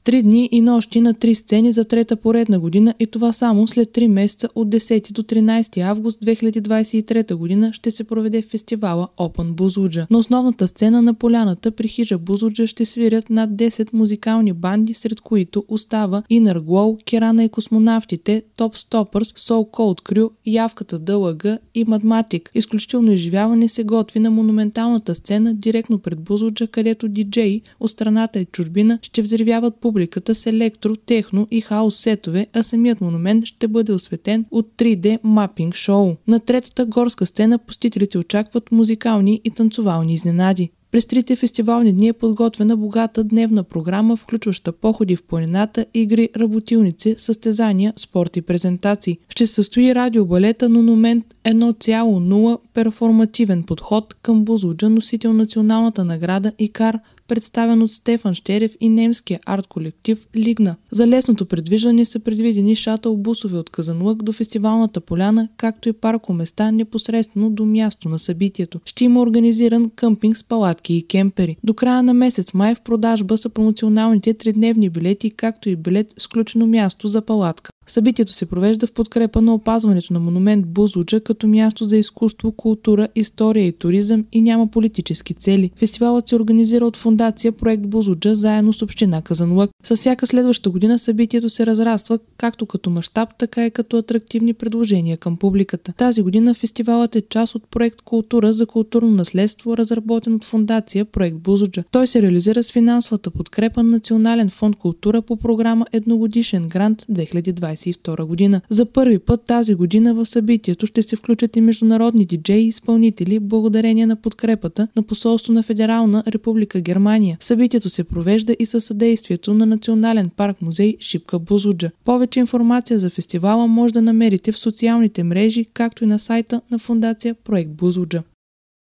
3 дни и нощи на 3 сцени за трета поредна година и това само след 3 месеца от 10 до 13 август 2023 година ще се проведе фестивала Open Бузлуджа. На основната сцена на поляната при хижа Бузлуджа ще свирят над 10 музикални банди, сред които остава Inner Glow, Керана и космонавтите, Top Stoppers, So Cold Crew, Явката ДЛГ и Madmatic. Изключително изживяване се готви на монументалната сцена директно пред Бузлуджа, където диджеи от страната и чужбина ще взривяват публиката с електро, техно и хаос сетове, а самият монумент ще бъде осветен от 3D мапинг шоу. На третата горска сцена посетителите очакват музикални и танцовални изненади. През 3 фестивални дни е подготвена богата дневна програма, включваща походи в планината, игри, работилници, състезания, спорт и презентации. Ще се състои радиобалета Монумент 1.0 перформативен подход към Бузлуджа, носител националната награда ИКАР, представен от Стефан Щерев и немския арт-колектив Лигна. За лесното придвижване са предвидени шатъл-бусове от Казанлък до фестивалната поляна, както и паркоместа непосредствено до място на събитието. Ще има организиран къмпинг с палатки и кемпери. До края на месец май в продажба са промоционалните 3-дневни билети, както и билет с включено място за палатка. Събитието се провежда в подкрепа на опазването на монумент Бузлуджа като място за изкуство, култура, история и туризъм и няма политически цели. Фестивалът се организира от фондация Проект Бузлуджа заедно с община Казанлък. С всяка следваща година събитието се разраства както като мащаб, така и като атрактивни предложения към публиката. Тази година фестивалът е част от проект Култура за културно наследство, разработен от фондация Проект Бузлуджа. Той се реализира с финансовата подкрепа на Национален фонд Култура по програма Едногодишен грант 2022 година. За първи път тази година в събитието ще се включат и международни диджеи и изпълнители благодарение на подкрепата на посолство на Федерална република Германия. Събитието се провежда и със съдействието на Национален парк музей Шипка Бузлуджа. Повече информация за фестивала може да намерите в социалните мрежи, както и на сайта на фондация Проект Бузлуджа.